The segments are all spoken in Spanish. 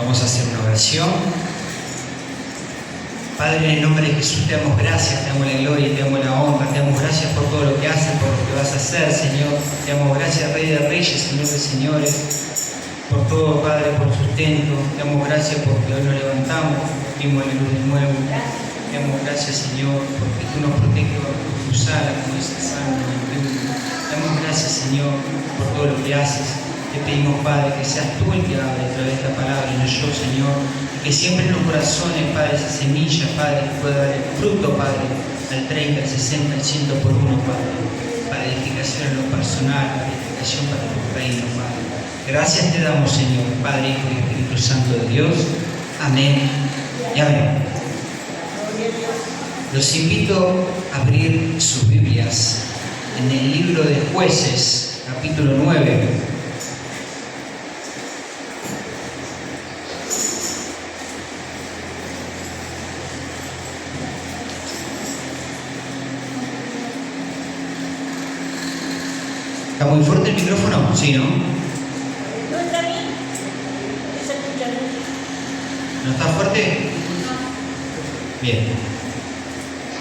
Vamos a hacer una oración. Padre, en el nombre de Jesús te damos gracias, te damos la gloria, te damos la honra, te damos gracias por todo lo que haces, por lo que vas a hacer, Señor. Te damos gracias, Rey de Reyes, Señor de Señores, por todo, Padre, por sustento. Te damos gracias porque hoy nos levantamos, vimos la luz de nuevo. Te damos gracias, Señor, porque tú nos proteges con tus alas, como dice el Salmo. Te damos gracias, Señor, por todo lo que haces. Te pedimos, Padre, que seas tú el que hable a través de esta palabra y no yo, Señor. Y que siempre en los corazones, Padre, esa semilla, Padre, que pueda dar el fruto, Padre, al 30, al 60, al 100 por uno, Padre. Para edificación en lo personal, para edificación para tu reino, Padre. Gracias te damos, Señor, Padre, Hijo y Espíritu Santo de Dios. Amén y amén. Los invito a abrir sus Biblias en el libro de Jueces, capítulo 9. ¿Está muy fuerte el micrófono? Sí, ¿no? No está bien. Se escucha bien. ¿No está fuerte? Bien.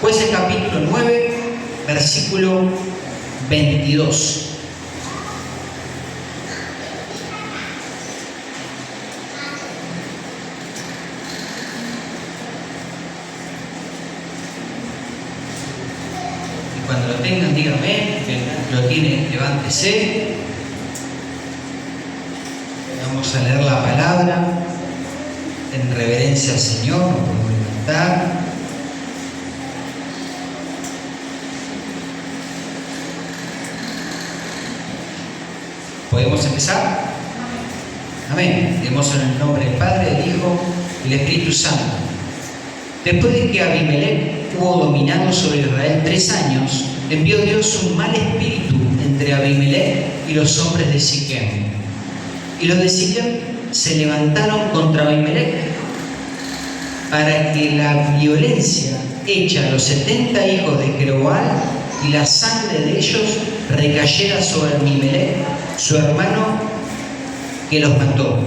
Jueces capítulo 9, versículo 22. Y cuando lo tengan, díganme. Que lo tienen, levántese. Vamos a leer la palabra en reverencia al Señor. Nos podemos levantar. ¿Podemos empezar? Amén. Demos en el nombre del Padre, del Hijo y del Espíritu Santo. Después de que Abimelech hubo dominado sobre Israel 3 años, envió Dios un mal espíritu entre Abimelech y los hombres de Siquem. Y los de Siquem se levantaron contra Abimelech para que la violencia hecha a los 70 hijos de Jeroboam y la sangre de ellos recayera sobre Abimelech, su hermano, que los mató,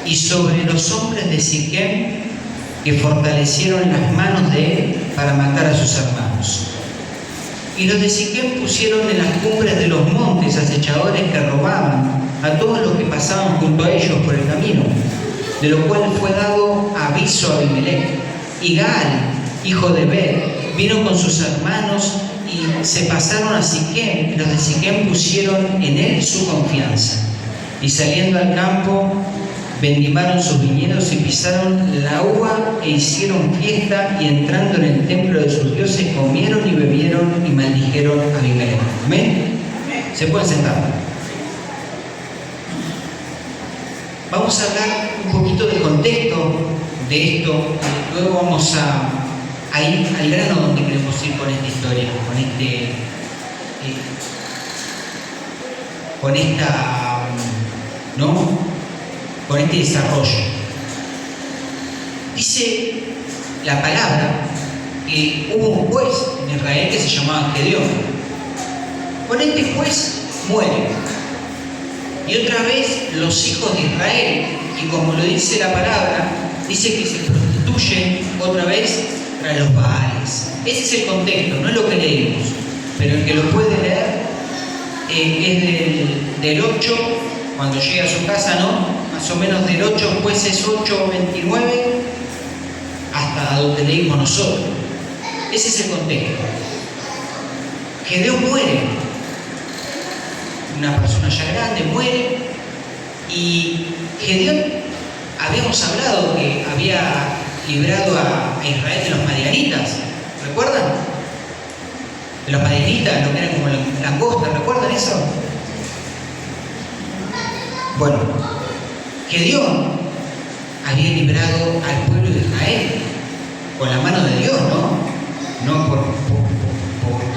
y sobre los hombres de Siquem, que fortalecieron las manos de él para matar a sus hermanos. Y los de Siquem pusieron en las cumbres de los montes acechadores que robaban a todos los que pasaban junto a ellos por el camino, de lo cual fue dado aviso a Abimelech. Y Gaal, hijo de Bet, vino con sus hermanos y se pasaron a Siquem, y los de Siquem pusieron en él su confianza. Y saliendo al campo, vendimaron sus viñedos y pisaron la uva e hicieron fiesta, y entrando en el templo de sus dioses comieron y bebieron y maldijeron a Abimelech. ¿Amén? Se pueden sentar. Vamos a hablar un poquito del contexto de esto. Luego vamos a ir al grano donde queremos ir con esta historia, con este desarrollo. Dice la palabra que hubo un juez en Israel que se llamaba Gedeón. Con este juez muere. Y otra vez los hijos de Israel, y como lo dice la palabra, dice que se prostituyen otra vez tras los Baales. Ese es el contexto, no es lo que leímos. Pero el que lo puede leer es del 8, cuando llegue a su casa, ¿no? Más o menos del 8, Jueces 8, 29, hasta donde leímos nosotros. Ese es el contexto. Gedeón muere. Una persona ya grande muere. Y Gedeón, habíamos hablado que había librado a Israel de los madianitas. ¿Recuerdan? De los madianitas, lo que eran como langostas. ¿Recuerdan eso? Bueno, Gedeón había librado al pueblo de Israel con la mano de Dios, no por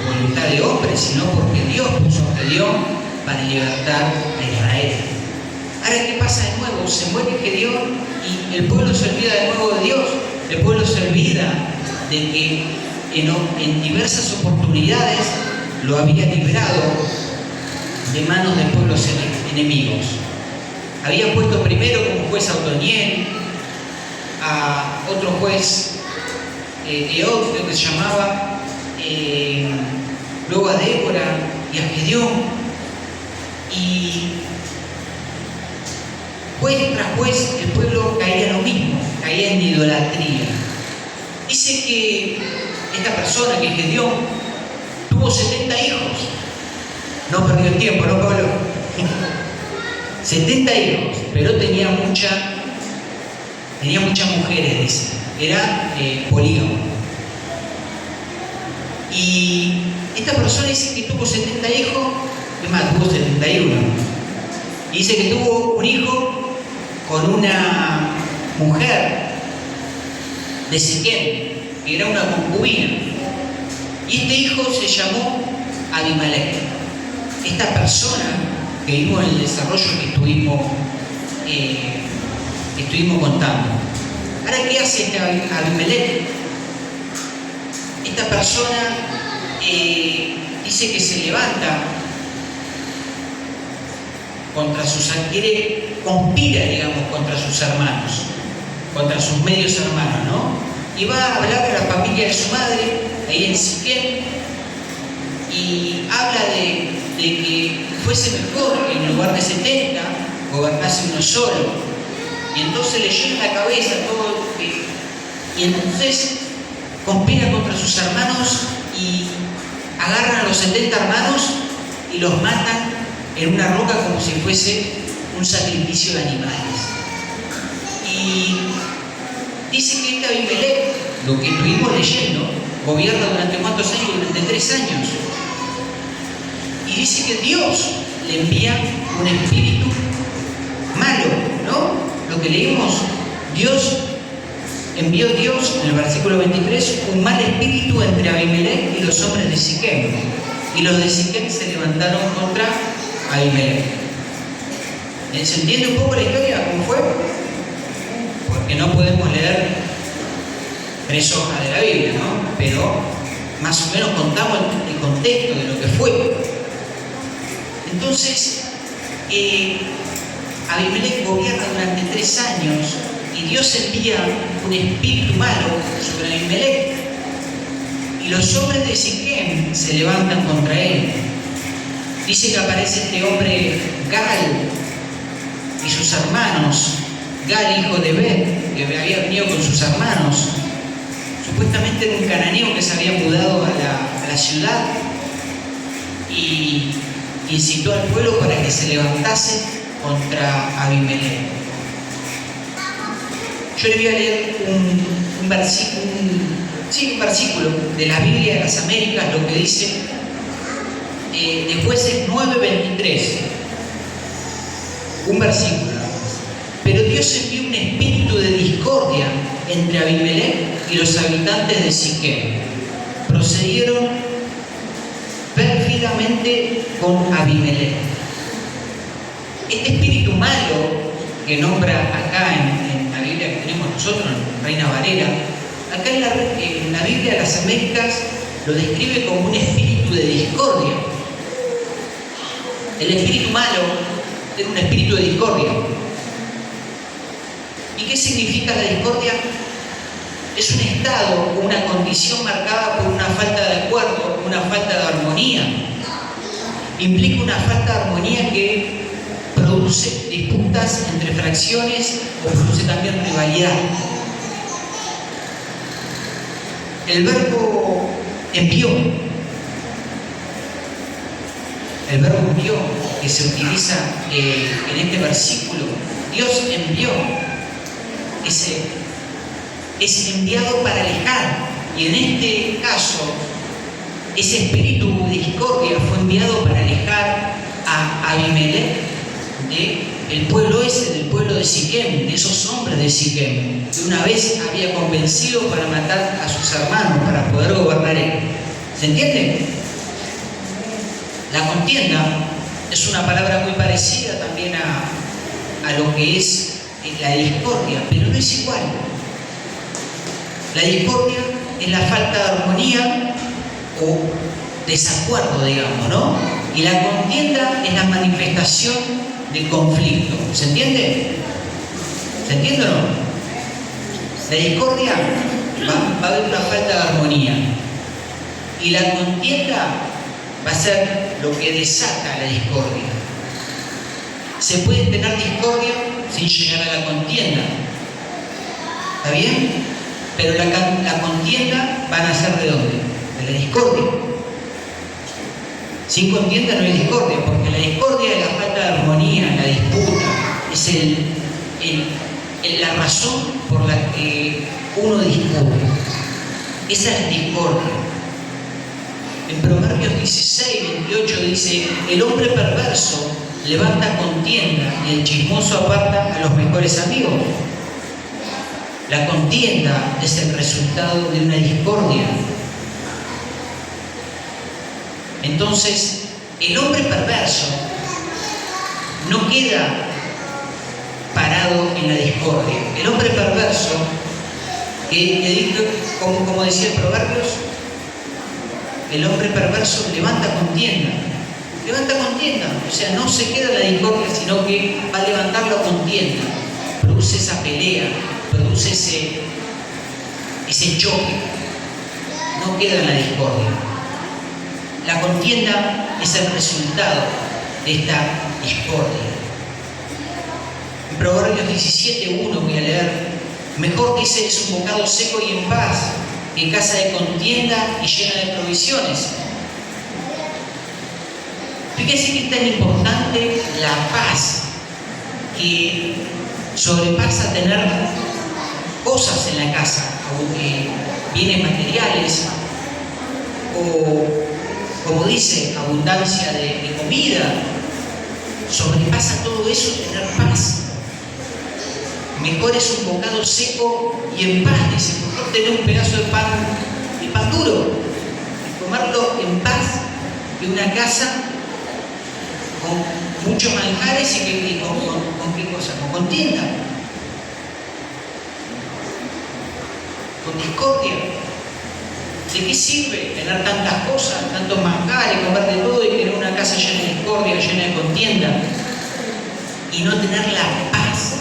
voluntad de hombre, sino porque Dios puso a Gedeón para libertar a Israel. Ahora, ¿qué pasa de nuevo? Se muere Gedeón y el pueblo se olvida de nuevo de Dios. El pueblo se olvida de que en diversas oportunidades lo había librado de manos de pueblos enemigos. Había puesto primero como juez a Otoniel, a otro juez, Eod, creo que se llamaba, luego a Débora y a Gedeón, y juez tras juez el pueblo caía en lo mismo, caía en idolatría. Dice que esta persona, que es Gedeón, tuvo 70 hijos. No perdió el tiempo, ¿no, Pablo? 70 hijos, pero tenía muchas mujeres, dice. Era polígamo. Y esta persona dice que tuvo 70 hijos, es más, tuvo 71. Y dice que tuvo un hijo con una mujer de Siquem, que era una concubina. Y este hijo se llamó Abimelech. Esta persona que vimos en el desarrollo que estuvimos contando. Ahora, ¿qué hace este Abimelech? Esta persona dice que se levanta contra conspira, digamos, contra sus hermanos, contra sus medios hermanos, ¿no? Y va a hablar a la familia de su madre, ahí en Siquem, y habla de que fuese mejor que en lugar de 70 gobernase uno solo. Y entonces le llena la cabeza todo y entonces conspira contra sus hermanos y agarran a los 70 hermanos y los matan en una roca como si fuese un sacrificio de animales. Y dice que este Abimelech, lo que estuvimos leyendo, gobierna durante ¿cuántos años? Durante 3 años. Y dice que Dios le envía un espíritu malo, ¿no? Lo que leímos, envió Dios en el versículo 23 un mal espíritu entre Abimelech y los hombres de Siquem. Y los de Siquem se levantaron contra Abimelech. ¿Se entiende un poco la historia? ¿Cómo fue? Porque no podemos leer 3 hojas de la Biblia, ¿no? Pero más o menos contamos el contexto de lo que fue. Entonces, Abimelech gobierna durante 3 años y Dios envía un espíritu malo sobre Abimelech. Y los hombres de Siquem se levantan contra él. Dice que aparece este hombre Gal y sus hermanos. Gal, hijo de Bet, que había venido con sus hermanos. Supuestamente era un cananeo que se había mudado a la ciudad y incitó al pueblo para que se levantase contra Abimelech. Yo le voy a leer un versículo de la Biblia de las Américas, lo que dice de Jueces 9:23. Un versículo. Pero Dios envió un espíritu de discordia entre Abimelech y los habitantes de Siquem. Procedieron pérfidamente con Abimelech. Este espíritu malo que nombra acá en la Biblia que tenemos nosotros, en Reina Valera, acá en la Biblia de las Américas lo describe como un espíritu de discordia. El espíritu malo es un espíritu de discordia. ¿Y qué significa la discordia? Es un estado o una condición marcada por una falta de acuerdo, una falta de armonía. Implica una falta de armonía que produce disputas entre fracciones o produce también rivalidad. El verbo envió, que se utiliza en este versículo, Dios envió, es enviado para alejar, y en este caso ese espíritu de discordia fue enviado para alejar a Abimelech del pueblo del pueblo de Siquem, de esos hombres de Siquem, que una vez había convencido para matar a sus hermanos para poder gobernar él. ¿Se entiende? La contienda es una palabra muy parecida también a lo que es la discordia, pero no es igual. La discordia es la falta de armonía o desacuerdo, digamos, ¿no? Y la contienda es la manifestación de conflicto. ¿Se entiende? ¿Se entiende o no? La discordia va a haber una falta de armonía. Y la contienda va a ser lo que desata la discordia. Se puede tener discordia sin llegar a la contienda. ¿Está bien? Pero la contienda va a nacer ¿de dónde? De la discordia. Sin contienda no hay discordia, porque la discordia es la falta de armonía, la disputa, es la razón por la que uno discute. Esa es la discordia. En Proverbios 16, 28 dice: el hombre perverso levanta contienda y el chismoso aparta a los mejores amigos. La contienda es el resultado de una discordia. Entonces, el hombre perverso no queda parado en la discordia. El hombre perverso, como decía el Proverbios, el hombre perverso levanta contienda. Levanta contienda, o sea, no se queda en la discordia, sino que va a levantar la contienda. Produce esa pelea, produce ese choque. No queda en la discordia. La contienda es el resultado de esta discordia. En Proverbios 17:1 voy a leer: mejor, dice, es un bocado seco y en paz que casa de contienda y llena de provisiones. Fíjense que es tan importante la paz, que sobrepasa tener cosas en la casa, o bienes materiales, o, como dice, abundancia de comida. Sobrepasa todo eso tener paz. Mejor es un bocado seco y en paz, dice, mejor tener un pedazo de pan duro, y comerlo en paz, que una casa con muchos manjares y con qué cosa, con contienda, con discordia. ¿De qué sirve tener tantas cosas, tantos manjares, comer de todo y tener una casa llena de discordia, llena de contienda, y no tener la paz?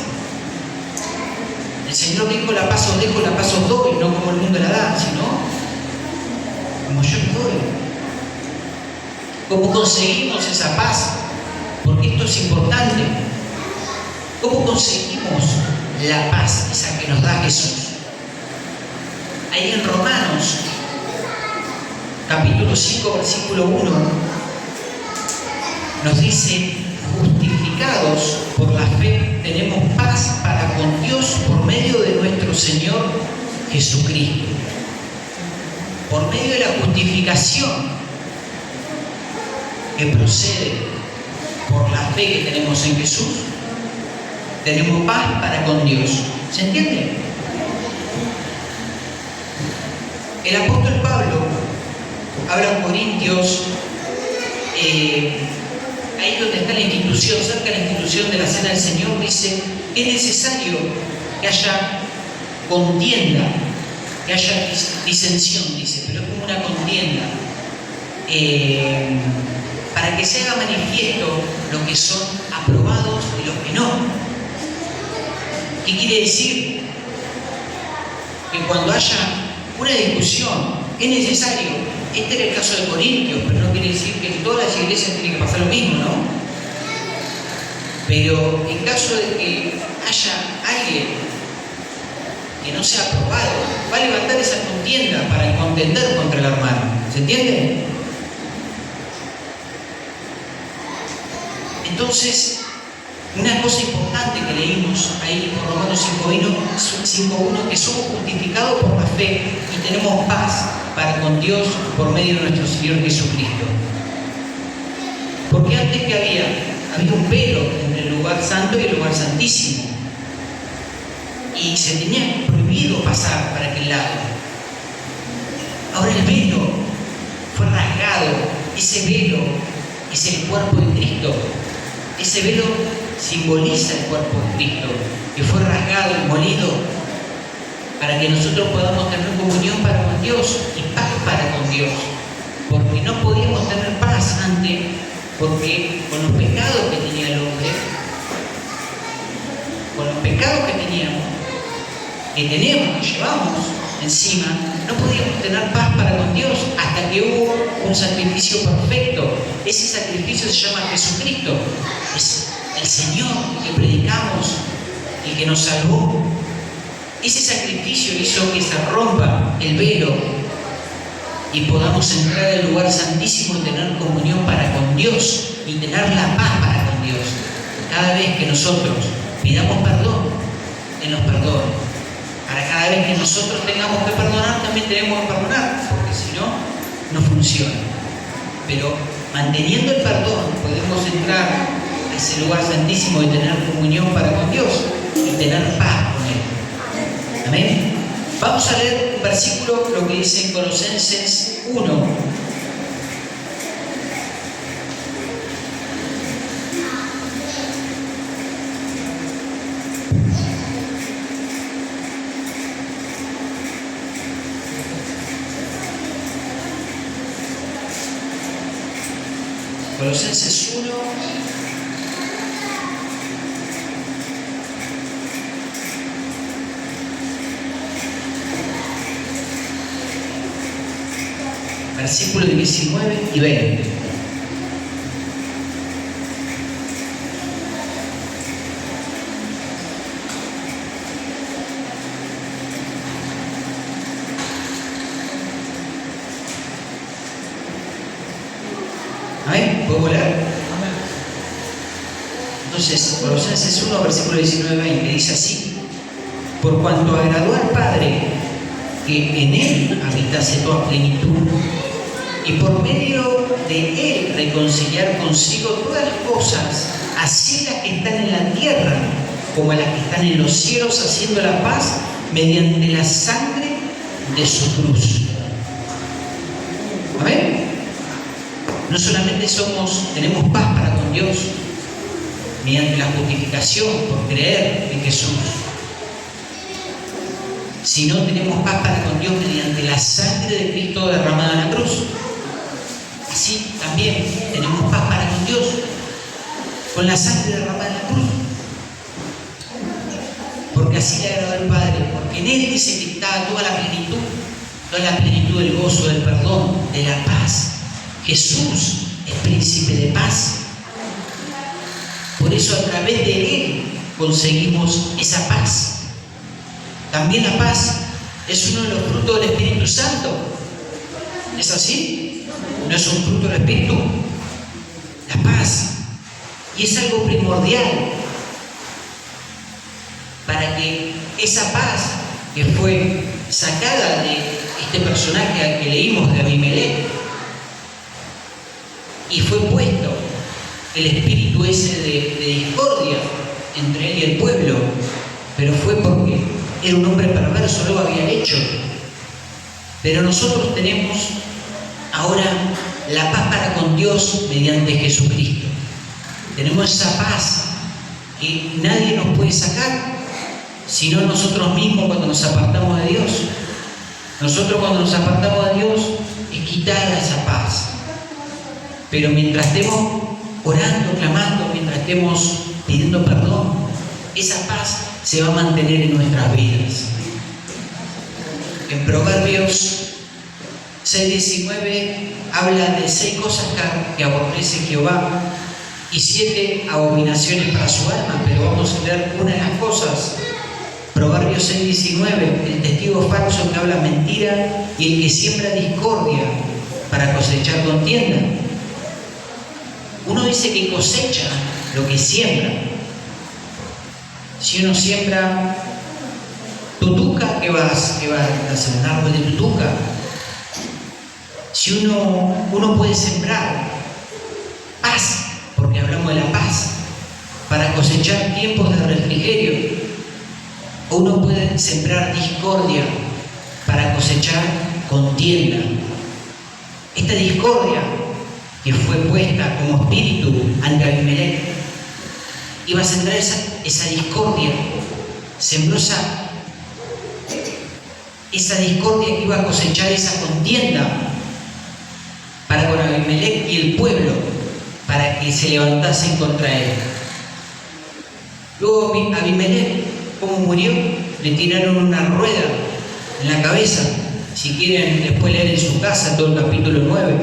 El Señor dijo: la paz os dejo, la paz os doy, no como el mundo la da, sino como yo la doy. ¿Cómo conseguimos esa paz? Porque esto es importante. ¿Cómo conseguimos la paz, esa que nos da Jesús? Ahí en Romanos, capítulo 5, versículo 1, nos dice: justificados por la fe, tenemos paz para con Dios por medio de nuestro Señor Jesucristo. Por medio de la justificación que procede por la fe que tenemos en Jesús, tenemos paz para con Dios. ¿Se entiende? El apóstol Pablo habla en Corintios, ahí donde está la institución, cerca de la institución de la Cena del Señor, dice que es necesario que haya contienda, que haya disensión, dice, pero es como una contienda, para que se haga manifiesto los que son aprobados y los que no. ¿Qué quiere decir? Que cuando haya una discusión es necesario. Este era el caso de Corintios, pero no quiere decir que en todas las iglesias tiene que pasar lo mismo, ¿no? Pero en caso de que haya alguien que no sea aprobado, va a levantar esa contienda para contender contra el hermano. ¿Se entiende? Entonces, una cosa importante que leímos ahí por Romanos 5:1, que somos justificados por la fe y tenemos paz para con Dios por medio de nuestro Señor Jesucristo. Porque antes que había un velo entre el lugar santo y el lugar santísimo, y se tenía prohibido pasar para aquel lado. Ahora el velo fue rasgado. Ese velo es el cuerpo de Cristo. Ese velo simboliza el cuerpo de Cristo, que fue rasgado y molido para que nosotros podamos tener comunión para con Dios y paz para con Dios. Porque no podíamos tener paz antes, porque con los pecados que tenía el hombre, con los pecados que teníamos, que tenemos, que llevamos encima, no podíamos tener paz para con Dios hasta que hubo un sacrificio perfecto. Ese sacrificio se llama Jesucristo. Es el Señor que predicamos, el que nos salvó. Ese sacrificio hizo que se rompa el velo y podamos entrar al lugar santísimo y tener comunión para con Dios y tener la paz para con Dios. Cada vez que nosotros pidamos perdón, Él nos perdona. Para cada vez que nosotros tengamos que perdonar, también tenemos que perdonar, porque si no, no funciona. Pero manteniendo el perdón, podemos entrar a ese lugar santísimo y tener comunión para con Dios y tener paz con Él. Amén. Vamos a leer un versículo, lo que dice en Colosenses 1. Colosenses 1, versículos 19 y 20. ¿Amén? ¿Puedo leer? Entonces, Colosenses 1, versículo 19 y 20 dice así: por cuanto agradó al Padre que en Él habitase toda plenitud, y por medio de Él reconciliar consigo todas las cosas, así las que están en la tierra como las que están en los cielos, haciendo la paz mediante la sangre de su cruz. ¿Amén? No solamente tenemos paz para con Dios mediante la justificación por creer en Jesús, sino tenemos paz para con Dios mediante la sangre de Cristo derramada en la cruz. Así también tenemos paz para con Dios con la sangre derramada en la cruz, porque así le agradó al Padre, porque en Él dice que está toda la plenitud del gozo, del perdón, de la paz. Jesús es príncipe de paz. Por eso a través de Él conseguimos esa paz. También la paz es uno de los frutos del Espíritu Santo. ¿Es así? ¿No es un fruto del Espíritu? La paz. Y es algo primordial para que esa paz que fue sacada de este personaje al que leímos de Abimelech, y fue puesto el espíritu ese de discordia entre él y el pueblo, pero fue porque era un hombre perverso, lo había hecho. Pero nosotros tenemos ahora la paz para con Dios mediante Jesucristo. Tenemos esa paz que nadie nos puede sacar, sino nosotros mismos cuando nos apartamos de Dios. Nosotros cuando nos apartamos de Dios es quitada esa paz. Pero mientras estemos orando, clamando, mientras estemos pidiendo perdón, esa paz se va a mantener en nuestras vidas. En Proverbios 6:19 habla de 6 cosas que aborrece Jehová y 7 abominaciones para su alma, pero vamos a leer una de las cosas. Proverbios 6:19, el testigo falso que habla mentira y el que siembra discordia para cosechar contienda. Uno dice que cosecha lo que siembra. Si uno siembra tutuca, ¿qué va a hacer? Un árbol de tutuca. Si uno puede sembrar paz, porque hablamos de la paz, para cosechar tiempos de refrigerio, o uno puede sembrar discordia para cosechar contienda. Esta discordia que fue puesta como espíritu ante Abimelech iba a sembrar esa discordia, sembró esa discordia que iba a cosechar esa contienda para con Abimelech y el pueblo, para que se levantasen contra él. Luego Abimelech, ¿cómo murió? Le tiraron una rueda en la cabeza. Si quieren después leer en su casa todo el capítulo 9.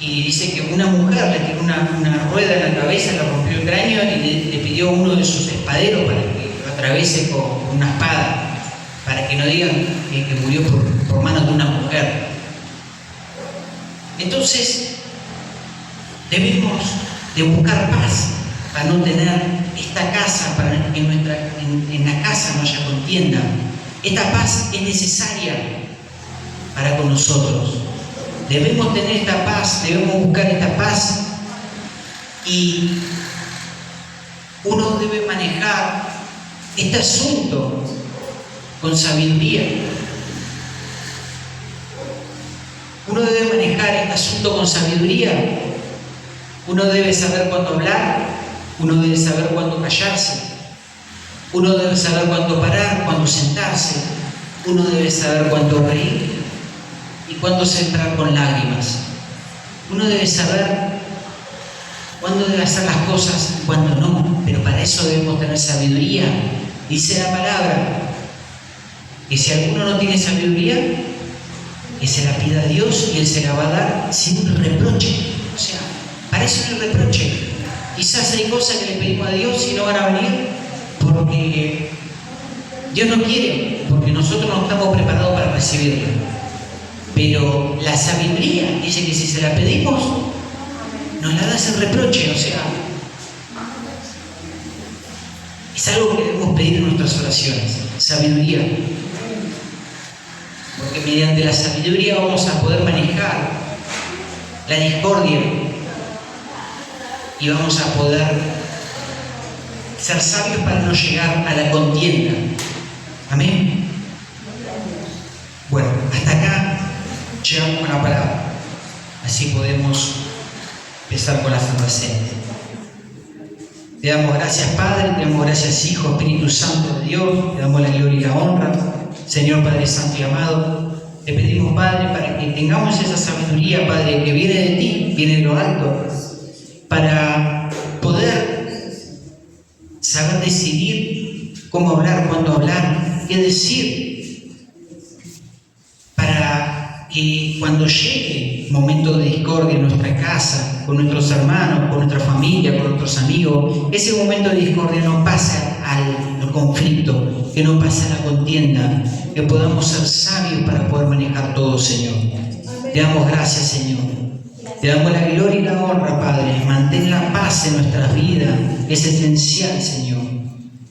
Y dice que una mujer le tiró una rueda en la cabeza, le rompió el cráneo y le pidió a uno de sus espaderos para que lo atraviese con una espada, para que no digan que murió por manos de una mujer. Entonces, debemos de buscar paz para no tener esta casa, para que en la casa no haya contienda. Esta paz es necesaria para con nosotros. Debemos tener esta paz, debemos buscar esta paz, y uno debe manejar este asunto con sabiduría. Uno debe manejar este asunto con sabiduría. Uno debe saber cuándo hablar, uno debe saber cuándo callarse, uno debe saber cuándo parar, cuándo sentarse, uno debe saber cuándo reír y cuándo entrar con lágrimas. Uno debe saber cuándo debe hacer las cosas y cuándo no, pero para eso debemos tener sabiduría. Dice la palabra que si alguno no tiene sabiduría, que se la pida a Dios y Él se la va a dar sin reproche. O sea, para eso no hay reproche. Quizás hay cosas que le pedimos a Dios y no van a venir porque Dios no quiere, porque nosotros no estamos preparados para recibirla. Pero la sabiduría dice que si se la pedimos, nos la da sin reproche. O sea, es algo que debemos pedir en nuestras oraciones, sabiduría. Porque mediante la sabiduría vamos a poder manejar la discordia y vamos a poder ser sabios para no llegar a la contienda. Amén. Bueno, hasta acá llegamos con la palabra. Así podemos empezar con la Santa Cena. Te damos gracias, Padre, te damos gracias, Hijo, Espíritu Santo de Dios, te damos la gloria y la honra. Señor Padre Santo y amado, te pedimos, Padre, para que tengamos esa sabiduría, Padre, que viene de ti, viene de lo alto, para poder saber decidir cómo hablar, cuándo hablar, qué decir, para que cuando llegue momento de discordia en nuestra casa, con nuestros hermanos, con nuestra familia, con nuestros amigos, ese momento de discordia no pasa al conflicto, que no pase a la contienda, que podamos ser sabios para poder manejar todo, Señor. Te damos gracias, Señor. Te damos la gloria y la honra, Padre. Mantén la paz en nuestras vidas, es esencial, Señor.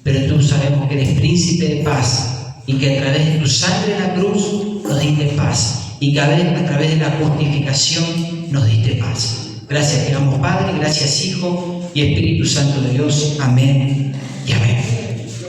Pero tú sabemos que eres príncipe de paz y que a través de tu sangre en la cruz nos diste paz y que a través de la justificación nos diste paz. Gracias te damos, Padre, gracias, Hijo y Espíritu Santo de Dios. Amén y amén.